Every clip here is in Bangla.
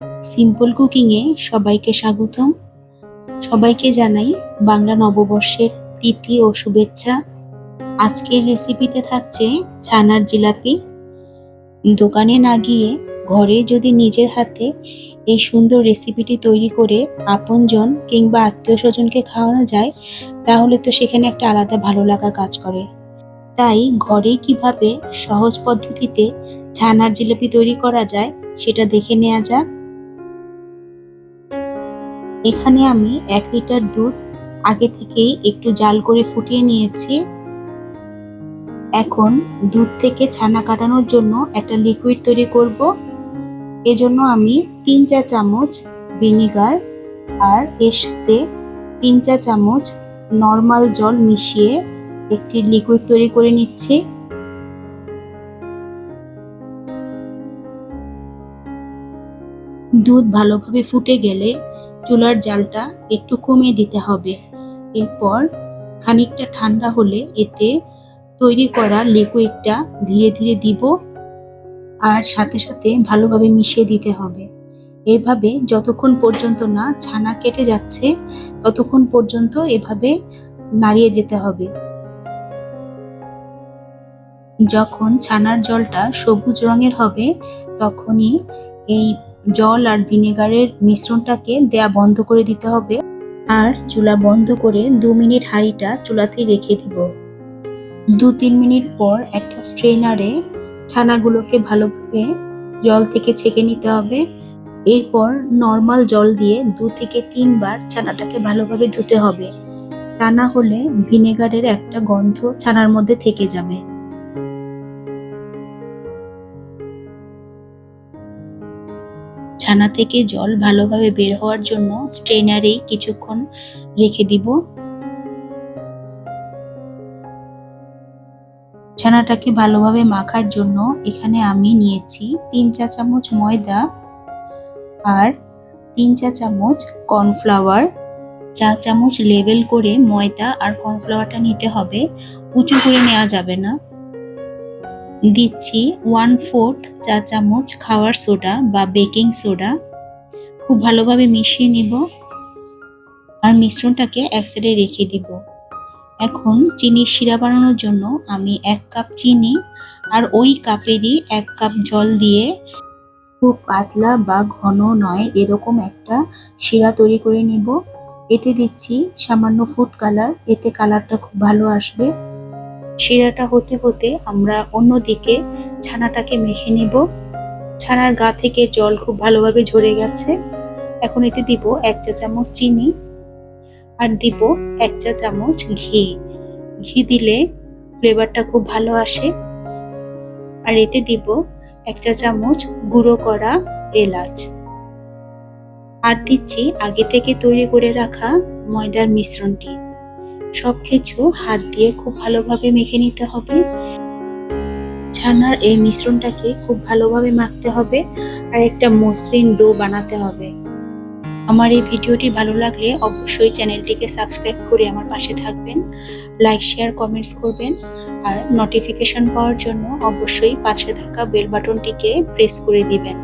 সিম্পল কুকিংয়ে সবাইকে স্বাগতম। সবাইকে জানাই বাংলা নববর্ষের প্রীতি ও শুভেচ্ছা। আজকের রেসিপিতে থাকছে ছানার জিলাপি। দোকানে না গিয়ে ঘরে যদি নিজের হাতে এই সুন্দর রেসিপিটি তৈরি করে আপনজন কিংবা আত্মীয় স্বজনকে খাওয়ানো যায়, তাহলে তো সেখানে একটা আলাদা ভালো লাগা কাজ করে। তাই ঘরেই কিভাবে সহজ পদ্ধতিতে ছানার জিলাপি তৈরি করা যায় সেটা দেখে নেওয়া যাক। এখানে আমি 1 লিটার দুধ আগে থেকেই একটু জাল করে ফুটিয়ে নিয়েছি। এখন দুধ থেকে ছানা কাটানোর জন্য একটা লিকুইড তৈরি করব। এজন্য আমি 3 চা চামচ ভিনেগার আর এর সাথে 3 চা চামচ নরমাল জল মিশিয়ে একটি লিকুইড তৈরি করে নিচ্ছি। দুধ ভালোভাবে ফুটে গেলে চুলার জালটা একটু কমিয়ে দিতে হবে। এরপর খানিকটা ঠান্ডা হলে এতে তৈরি করা লিকুইডটা ধীরে ধীরে দিব আর সাথে সাথে ভালোভাবে মিশিয়ে দিতে হবে। এভাবে যতক্ষণ পর্যন্ত না ছানা কেটে যাচ্ছে ততক্ষণ পর্যন্ত এভাবে নাড়িয়ে যেতে হবে। যখন ছানার জলটা সবুজ রঙের হবে তখনই এই জল আর ভিনেগারের মিশ্রণটাকে দেয়া বন্ধ করে দিতে হবে আর চুলা বন্ধ করে 2 মিনিট হাঁড়িটা চুলাতেই রেখে দিব। 2-3 মিনিট পর একটা স্ট্রেনারে ছানাগুলোকে ভালোভাবে জল থেকে ছেঁকে নিতে হবে। এরপর নর্মাল জল দিয়ে 2 থেকে 3 বার ছানাটাকে ভালোভাবে ধুতে হবে। তা না হলে ভিনেগারের একটা গন্ধ ছানার মধ্যে থেকে যাবে। ছানা থেকে জল ভালোভাবে বের হওয়ার জন্য স্ট্রেনারেই কিছুক্ষণ রেখে দিব। ছানাটাকে ভালোভাবে মাখার জন্য এখানে আমি নিয়েছি 3 চা চামচ ময়দা আর 3 চা চামচ কর্নফ্লাওয়ার। চা চামচ লেবেল করে ময়দা আর কর্নফ্লাওয়ারটা নিতে হবে, উঁচু করে নেওয়া যাবে না। দিচ্ছি 1/4 চা চামচ খাওয়ার সোডা বা বেকিং সোডা। খুব ভালোভাবে মিশিয়ে নিব আর মিশ্রণটাকে এক সাইডে রেখে দিব। এখন চিনির শিরা বানানোর জন্য আমি 1 কাপ চিনি আর ওই কাপেরই 1 কাপ জল দিয়ে খুব পাতলা বা ঘন নয় এরকম একটা শিরা তৈরি করে নিব। এতে দিচ্ছি সামান্য ফুড কালার, এতে কালারটা খুব ভালো আসবে। শিরাটা হতে হতে আমরা অন্যদিকে ছানাটাকে মেখে নিব। ছানার গা থেকে জল খুব ভালোভাবে ঝরে গেছে। এখন এতে দিব 1 চা চামচ চিনি আর দিব 1 চা চামচ ঘি। ঘি দিলে ফ্লেভারটা খুব ভালো আসে। আর এতে দিব 1 চা চামচ গুঁড়ো করা এলাচ। আর দিচ্ছি আগে থেকে তৈরি করে রাখা ময়দার মিশ্রণটি। সবকিছু হাত দিয়ে খুব ভালোভাবে মেখে নিতে হবে। ছানার এই মিশ্রণটাকে খুব ভালোভাবে মাখতে হবে আর একটা মসৃণ ডো বানাতে হবে। আমার এই ভিডিওটি ভালো লাগলে অবশ্যই চ্যানেলটিকে সাবস্ক্রাইব করে আমার পাশে থাকবেন, লাইক শেয়ার কমেন্টস করবেন আর নোটিফিকেশন পাওয়ার জন্য অবশ্যই পাশে থাকা বেল বাটনটিকে প্রেস করে দিবেন।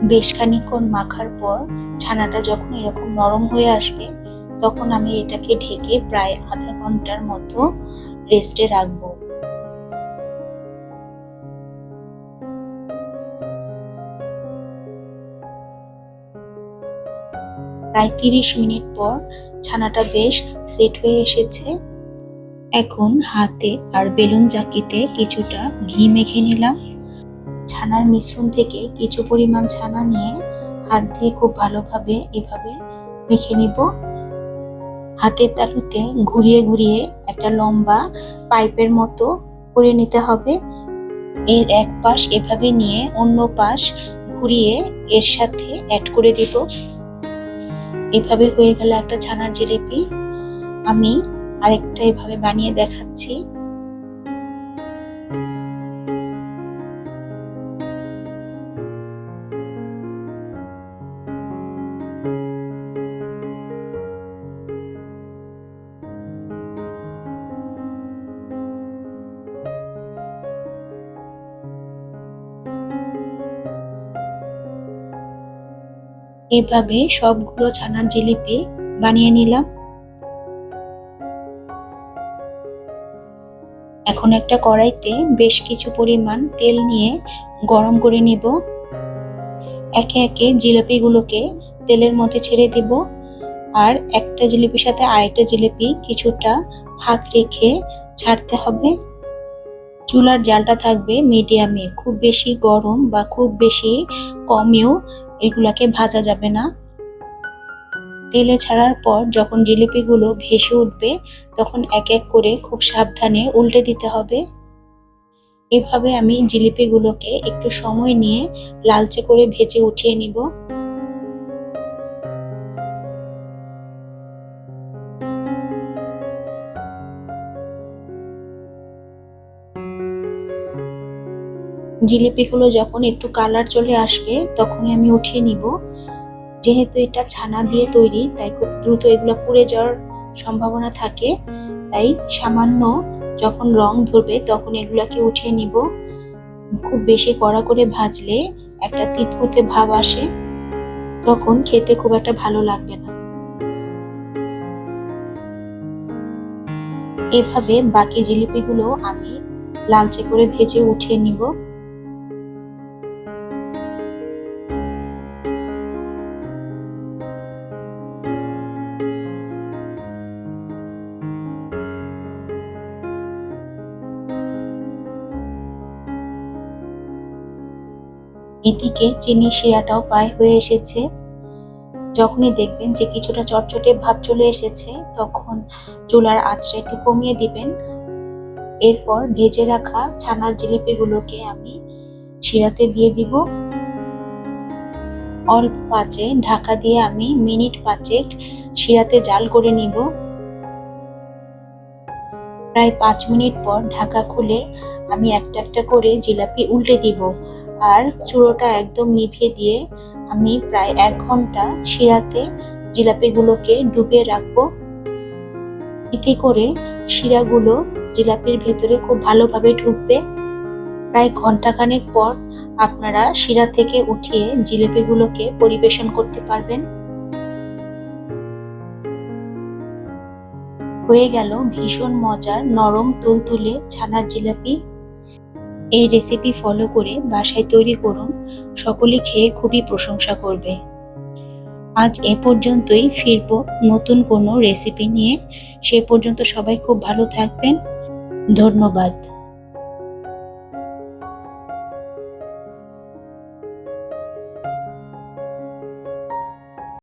বেশ খানিকক্ষণ মাখার পর ছানাটা যখন এরকম নরম হয়ে আসবে তখন আমি এটাকে ঢেকে প্রায় আধা ঘন্টার মতো রেস্টে রাখবো। প্রায় 30 মিনিট পর ছানাটা বেশ সেট হয়ে এসেছে। এখন হাতে আর বেলুন চাকিতে কিছুটা ঘি মেখে নিলাম। ছানার মিশ্রণ থেকে কিছু পরিমাণ ছানা নিয়ে হাত দিয়ে খুব ভালোভাবে এভাবে মেখে নিব। হাতের তালুতে ঘুরিয়ে ঘুরিয়ে একটা লম্বা পাইপের মতো করে নিতে হবে। এর এক পাশ এভাবে নিয়ে অন্য পাশ ঘুরিয়ে এর সাথে অ্যাড করে দিব। এভাবে হয়ে গেল একটা ছানার জিলিপি। আমি আরেকটা এভাবে বানিয়ে দেখাচ্ছি। এভাবে সবগুলো ছানার জিলিপি বানিয়ে নিলাম। এখন একটা কড়াইতে বেশ কিছু পরিমাণ তেল নিয়ে গরম করে নিব। একে একে জিলিপিগুলোকে তেলের মধ্যে ছেড়ে দিব, আর একটা জিলিপির সাথে আরেকটা জিলিপি কিছুটা ফাঁক রেখে ছাড়তে হবে। চুলার জালটা থাকবে মিডিয়ামে, খুব বেশি গরম বা খুব বেশি কমেও এগুলাকে ভাজা যাবে না। তেলে ছাড়ার পর যখন জিলিপিগুলো ভেসে উঠবে তখন এক এক করে খুব সাবধানে উল্টে দিতে হবে। এভাবে আমি জিলিপিগুলোকে একটু সময় নিয়ে লালচে করে ভেজে উঠিয়ে নিব। জিলিপিগুলো যখন একটু কালার চলে আসবে তখনই আমি উঠিয়ে নিব। যেহেতু এটা ছানা দিয়ে তৈরি তাই খুব দ্রুত এগুলো পুড়ে যাওয়ার সম্ভাবনা থাকে, তাই সামান্য যখন রং ধরবে তখন এগুলাকে উঠিয়ে নিব। খুব বেশি কড়া করে ভাজলে একটা তিতকুটে ভাব আসে, তখন খেতে খুব একটা ভালো লাগবে না। এভাবে বাকি জিলিপিগুলো আমি লালচে করে ভেজে উঠিয়ে নিব। এদিকে চিনি শিরাটাও প্রায় হয়ে এসেছে। যখনই দেখবেন যে কিছুটা চটচটে ভাব চলে এসেছে তখন চুলার আঁচটা একটু কমিয়ে দিবেন। এরপর ভেজে রাখা ছানার জিলিপিগুলোকে আমি শিরাতে দিয়ে দিব। অল্প আঁচে ঢাকা দিয়ে আমি মিনিট 5 শিরাতে জাল করে নিব। প্রায় 5 মিনিট পর ঢাকা খুলে আমি একটা একটা করে জিলাপি উল্টে দিব, আর চুলোটা একদম নিভিয়ে দিয়ে আমি প্রায় 1 ঘন্টা শিরাতে জিলাপিগুলোকে ডুবিয়ে রাখবো। এতে করে শিরাগুলো জিলাপির ভেতরে খুব ভালোভাবে ঢুকবে। প্রায় ঘন্টাখানেক পর আপনারা শিরা থেকে উঠিয়ে জিলিপিগুলোকে পরিবেশন করতে পারবেন। হয়ে গেল ভীষণ মজার নরম তুলতুলে ছানার জিলাপি। এই রেসিপি ফলো করে বাসায় তৈরি করুন, সকলে খেয়ে খুবই প্রশংসা করবে। আজ এ পর্যন্তই, ফিরবো নতুন কোনো রেসিপি নিয়ে। সে পর্যন্ত সবাই খুব ভালো থাকবেন। ধন্যবাদ।